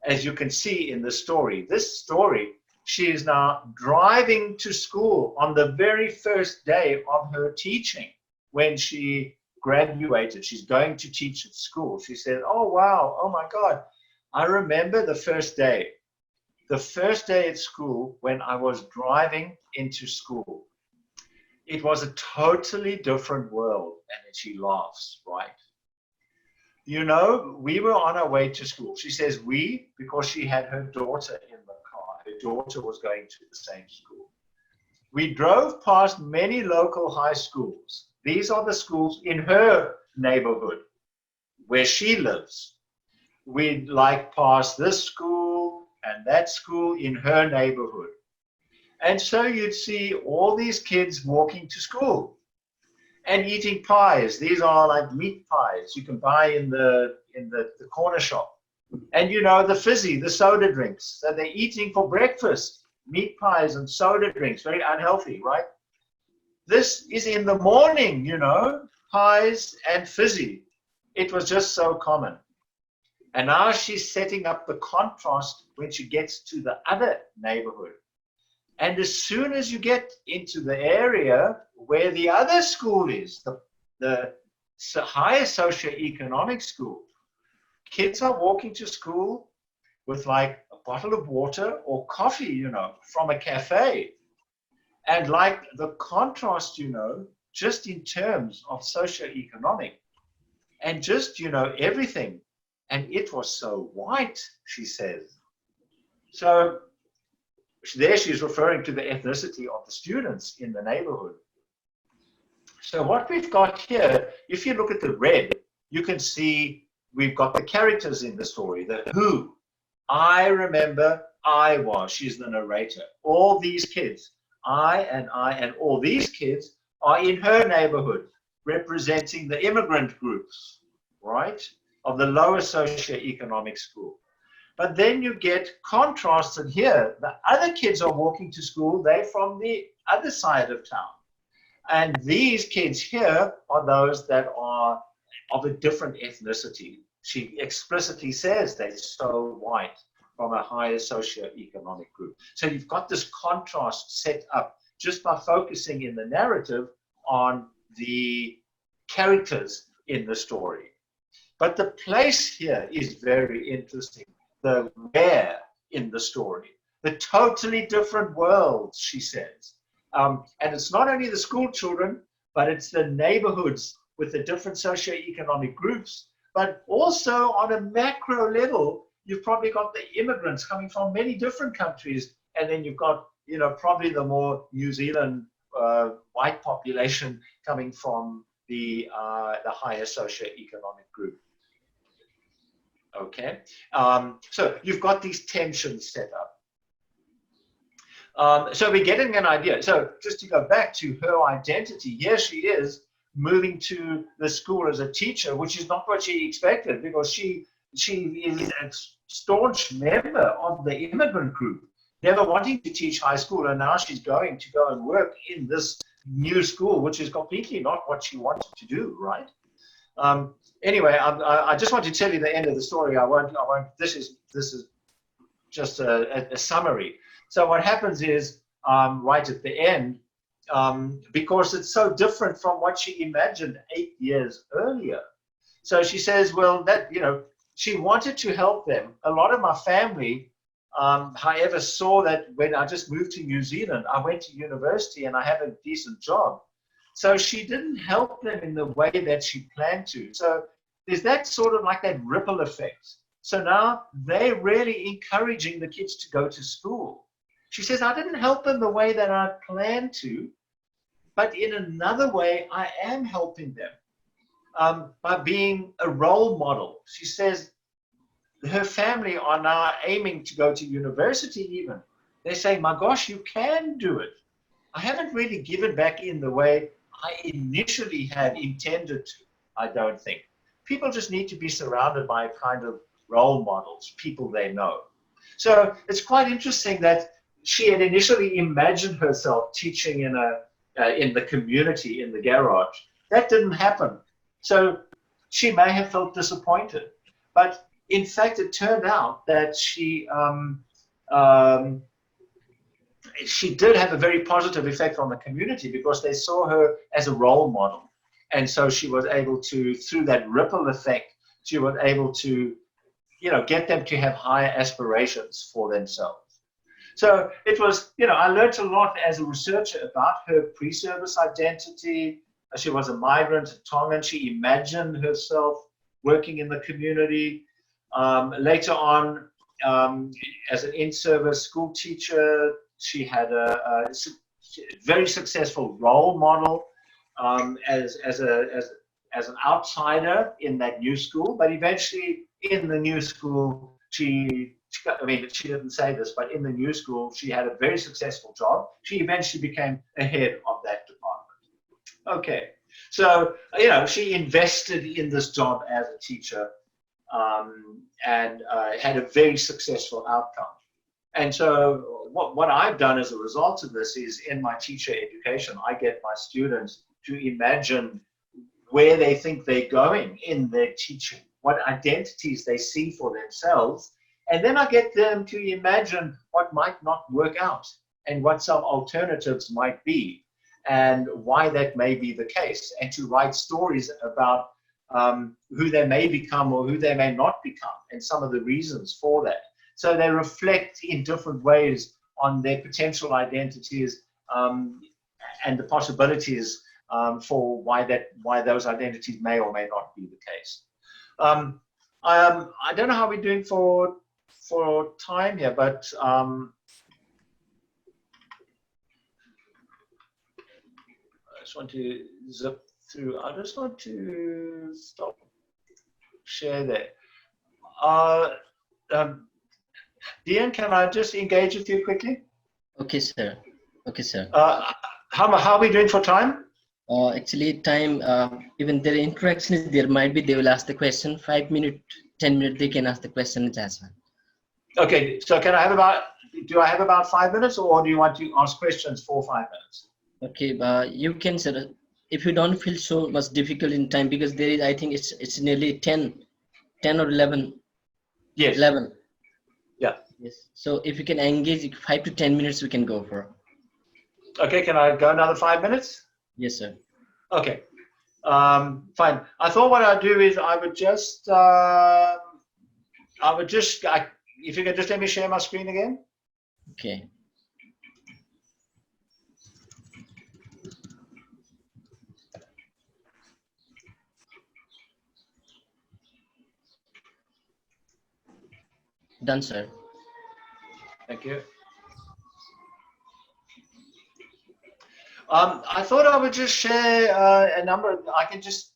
As you can see in the story, this story She is now driving to school on the very first day of her teaching. When she graduated, she's going to teach at school. She said, oh, wow, oh my God. I remember the first day at school when I was driving into school. It was a totally different world. And she laughs, right? You know, we were on our way to school. She says we, because she had her daughter in the car. Her daughter was going to the same school. We drove past many local high schools. These are the schools in her neighborhood where she lives. We'd like past this school and that school in her neighborhood. And so you'd see all these kids walking to school and eating pies. These are like meat pies you can buy in the corner shop. And you know, the fizzy, the soda drinks. So they're eating for breakfast, meat pies and soda drinks, very unhealthy, right? This is in the morning, you know, pies and fizzy. It was just so common. And now she's setting up the contrast when she gets to the other neighborhood. And as soon as you get into the area where the other school is, the higher socioeconomic school, kids are walking to school with like a bottle of water or coffee, you know, from a cafe. And like the contrast, you know, just in terms of socioeconomic and just, you know, everything. And it was so white, she says. So there she's referring to the ethnicity of the students in the neighborhood. So what we've got here, if you look at the red, you can see we've got the characters in the story, the who. I remember I was, she's the narrator. All these kids, I and all these kids are in her neighborhood, representing the immigrant groups, right, of the lower socioeconomic school. But then you get contrasted here. The other kids are walking to school. They're from the other side of town. And these kids here are those that are of a different ethnicity. She explicitly says they're so white from a higher socioeconomic group. So you've got this contrast set up just by focusing in the narrative on the characters in the story. But the place here is very interesting. The where in the story, the totally different worlds, she says. And it's not only the school children, but it's the neighborhoods with the different socioeconomic groups. But also on a macro level, you've probably got the immigrants coming from many different countries. And then you've got, you know, probably the more New Zealand white population coming from the higher socioeconomic group. Okay, so you've got these tensions set up. So we're getting an idea. So just to go back to her identity, here she is moving to the school as a teacher, which is not what she expected, because she is a staunch member of the immigrant group, never wanting to teach high school, and now she's going to go and work in this new school, which is completely not what she wanted to do, right? Anyway, I just want to tell you the end of the story. I won't. This is just a summary. So what happens is, right at the end, because it's so different from what she imagined 8 years earlier. So she says, well, that, you know, she wanted to help them. A lot of my family, however, saw that when I just moved to New Zealand, I went to university and I have a decent job. So she didn't help them in the way that she planned to. So there's that sort of like that ripple effect. So now they're really encouraging the kids to go to school. She says, I didn't help them the way that I planned to, but in another way, I am helping them by being a role model. She says her family are now aiming to go to university even. They're saying, my gosh, you can do it. I haven't really given back in the way I initially had intended to, I don't think. People just need to be surrounded by kind of role models, people they know. So it's quite interesting that she had initially imagined herself teaching in the community, in the garage. That didn't happen. So she may have felt disappointed. But in fact, it turned out that she she did have a very positive effect on the community because they saw her as a role model. And so she was able to, through that ripple effect, she was able to, get them to have higher aspirations for themselves. So it was, I learned a lot as a researcher about her pre-service identity. She was a migrant at Tongan. She imagined herself working in the community. Later on, as an in-service school teacher, she had a very successful role model as an outsider in that new school. But eventually, in the new school, she didn't say this, but in the new school, she had a very successful job. She eventually became a head of that department. Okay, so she invested in this job as a teacher and had a very successful outcome. And so what I've done as a result of this is in my teacher education, I get my students to imagine where they think they're going in their teaching, what identities they see for themselves. And then I get them to imagine what might not work out and what some alternatives might be and why that may be the case, and to write stories about who they may become or who they may not become and some of the reasons for that. So they reflect in different ways on their potential identities and the possibilities for why those identities may or may not be the case. I don't know how we're doing for time here, but I just want to zip through. I just want to stop share there. Dean, can I just engage with you quickly? Okay, sir. Okay, sir. How are we doing for time? Actually, time, even their interaction is there might be, they will ask the question, 5 minutes, 10 minutes, they can ask the question as well. Okay, so do I have about 5 minutes, or do you want to ask questions for 5 minutes? Okay, you can, sir, if you don't feel so much difficult in time, because there is, I think it's nearly 10 or 11. Yes. 11. Yeah. Yes. So if you can engage 5 to 10 minutes, we can go for. Okay, can I go another 5 minutes? Yes, sir. Okay, fine. I thought what I'd do is I would just, if you could just let me share my screen again. Okay. Done, sir. Thank you. I thought I would just share a number. I can just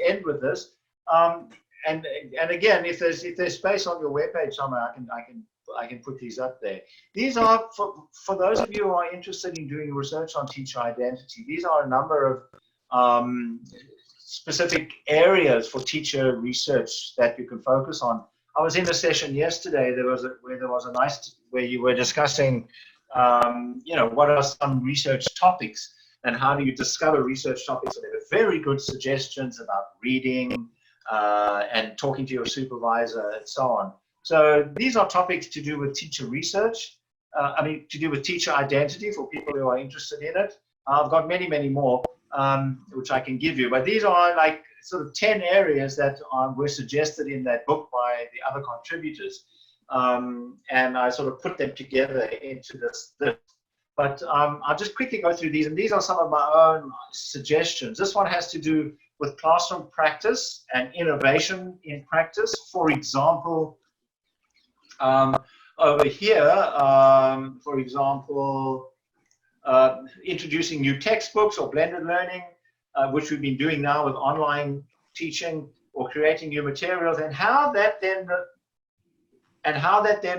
end with this. And again, if there's space on your webpage somewhere, I can put these up there. These are for those of you who are interested in doing research on teacher identity. These are a number of specific areas for teacher research that you can focus on. I was in a session yesterday. Where you were discussing, what are some research topics and how do you discover research topics? And there were very good suggestions about reading and talking to your supervisor and so on. So these are topics to do with teacher research. To do with teacher identity for people who are interested in it. I've got many, many more, which I can give you. But these are like sort of 10 areas that were suggested in that book by the other contributors. And I sort of put them together into this. But I'll just quickly go through these. And these are some of my own suggestions. This one has to do with classroom practice and innovation in practice. For example, over here, for example, introducing new textbooks or blended learning, which we've been doing now with online teaching, or creating new materials, and how that then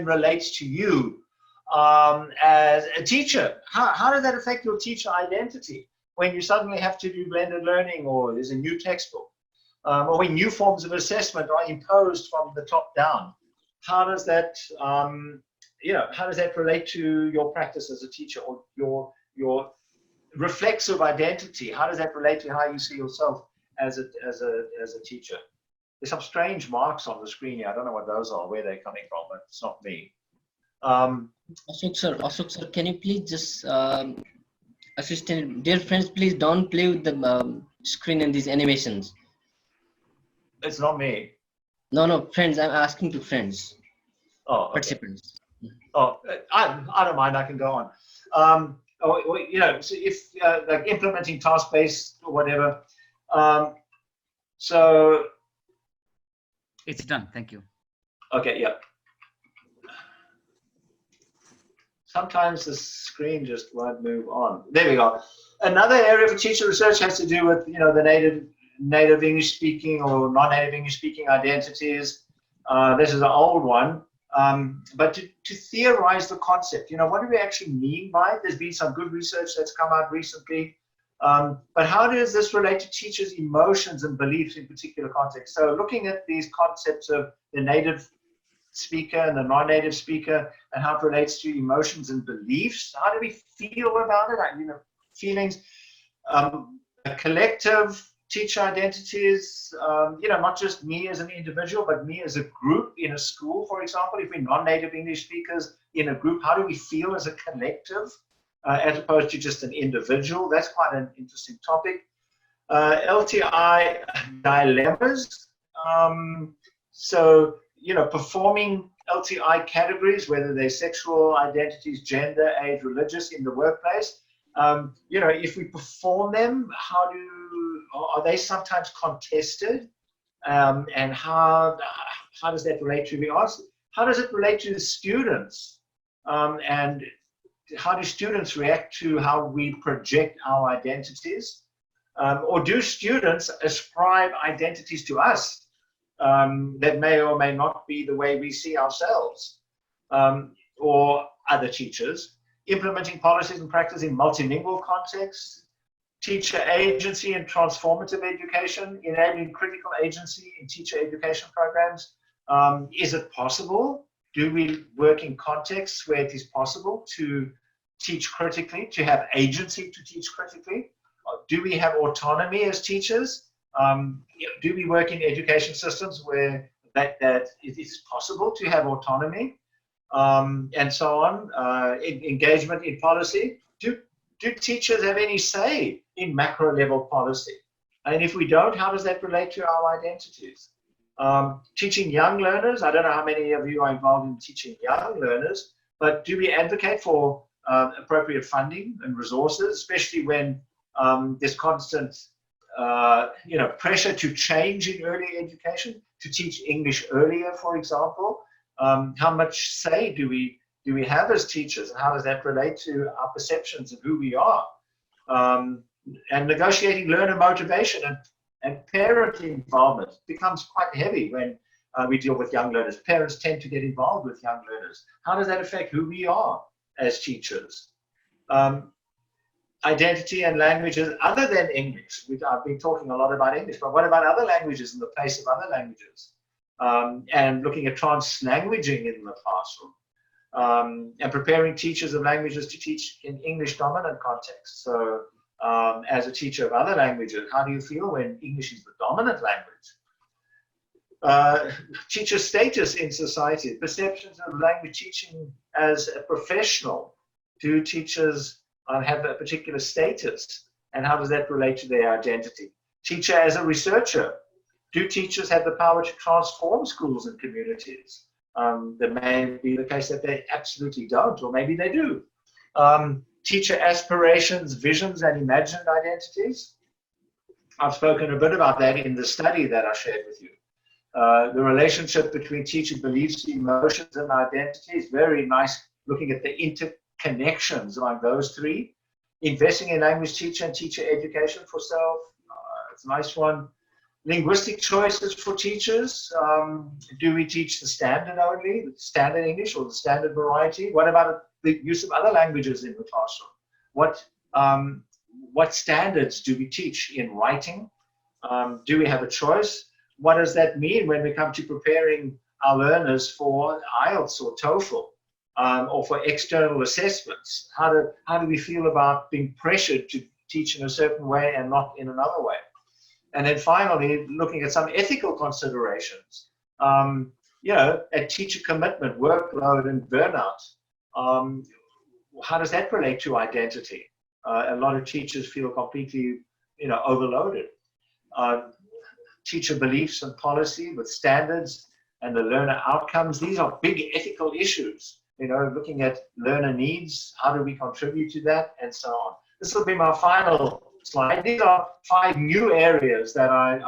relates to you as a teacher. How does that affect your teacher identity when you suddenly have to do blended learning, or there's a new textbook, or when new forms of assessment are imposed from the top down? How does that relate to your practice as a teacher, or your reflexive identity? How does that relate to how you see yourself as a teacher? There's some strange marks on the screen here. I don't know what those are, where they're coming from, but it's not me. Ashok sir, can you please just assistant, dear friends, please don't play with the screen and these animations. It's not me. No, friends. I'm asking to friends, Oh, okay. participants. Oh, I don't mind. I can go on. You know, so if like implementing task-based or whatever. So it's done. Thank you. Okay, yeah. Sometimes the screen just won't move on. There we go. Another area of teacher research has to do with, you know, the native English speaking or non-native English speaking identities. This is an old one. But to theorize the concept, you know, what do we actually mean by it? There's been some good research that's come out recently. But how does this relate to teachers' emotions and beliefs in particular contexts? So looking at these concepts of the native speaker and the non-native speaker and how it relates to emotions and beliefs. How do we feel about it? You know, feelings, collective teacher identities, you know, not just me as an individual, but me as a group in a school, for example. If we're non-native English speakers in a group, how do we feel as a collective as opposed to just an individual? That's quite an interesting topic. LTI dilemmas. So, you know, performing LTI categories, whether they're sexual identities, gender, age, religious in the workplace, you know, if we perform them, are they sometimes contested? And how does that relate to the arts? How does it relate to the students? And how do students react to how we project our identities? Or do students ascribe identities to us that may or may not be the way we see ourselves, or other teachers? Implementing policies and practice in multilingual contexts, teacher agency and transformative education, enabling critical agency in teacher education programs. Is it possible? Do we work in contexts where it is possible to teach critically, to have agency to teach critically? Do we have autonomy as teachers? Do we work in education systems where that it is possible to have autonomy, and so on? Engagement in policy. Do teachers have any say in macro level policy? And if we don't, how does that relate to our identities? Teaching young learners. I don't know how many of you are involved in teaching young learners, but do we advocate for appropriate funding and resources, especially when there's constant you know, pressure to change in early education, to teach English earlier, for example? How much say do we have as teachers, and how does that relate to our perceptions of who we are? And negotiating learner motivation and parent involvement becomes quite heavy when we deal with young learners. Parents tend to get involved with young learners. How does that affect who we are as teachers? Identity and languages other than English. I've been talking a lot about English, but what about other languages in the place of other languages? And looking at translanguaging in the classroom, and preparing teachers of languages to teach in English dominant contexts. So as a teacher of other languages, how do you feel when English is the dominant language? Teacher status in society, perceptions of language teaching as a professional. Do teachers have a particular status, and how does that relate to their identity? Teacher as a researcher. Do teachers have the power to transform schools and communities? That may be the case that they absolutely don't, or maybe they do. Teacher aspirations, visions, and imagined identities. I've spoken a bit about that in the study that I shared with you. The relationship between teacher beliefs, emotions, and identity is very nice, looking at the interconnections among those three. Investing in language teacher and teacher education for self. It's a nice one. Linguistic choices for teachers. Do we teach the standard only, the standard English, or the standard variety? What about the use of other languages in the classroom? What standards do we teach in writing? Do we have a choice? What does that mean when we come to preparing our learners for IELTS or TOEFL, or for external assessments? How do we feel about being pressured to teach in a certain way and not in another way? And then finally, looking at some ethical considerations. at teacher commitment, workload, and burnout. How does that relate to identity? A lot of teachers feel completely, overloaded. Teacher beliefs and policy with standards and the learner outcomes. These are big ethical issues. Looking at learner needs, how do we contribute to that, and so on. This will be my final slide. These are 5 new areas that I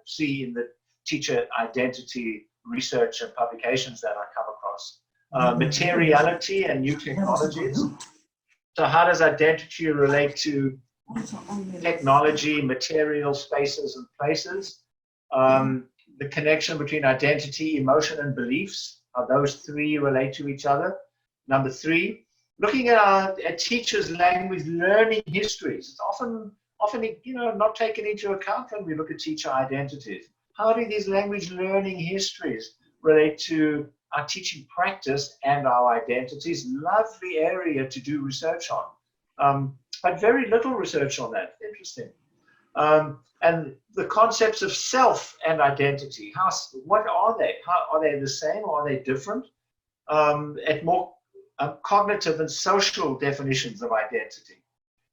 see in the teacher identity research and publications that I come across. Materiality and new technologies. So how does identity relate to technology, material, spaces, and places? The connection between identity, emotion, and beliefs. How those 3 relate to each other. Number 3, looking at teachers' language learning histories. It's often not taken into account when we look at teacher identities. How do these language learning histories relate to our teaching practice and our identities? Lovely area to do research on, but very little research on that. Interesting. And the concepts of self and identity. What are they? Are they the same or are they different? At more cognitive and social definitions of identity.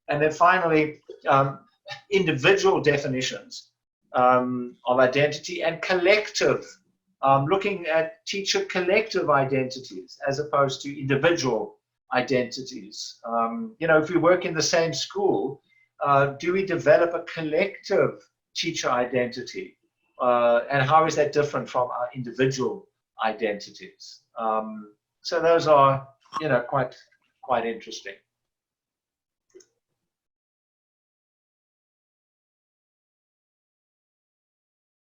And then finally, individual definitions of identity and collective, looking at teacher collective identities as opposed to individual identities. If we work in the same school, do we develop a collective teacher identity? And how is that different from our individual identities? So those are, quite interesting.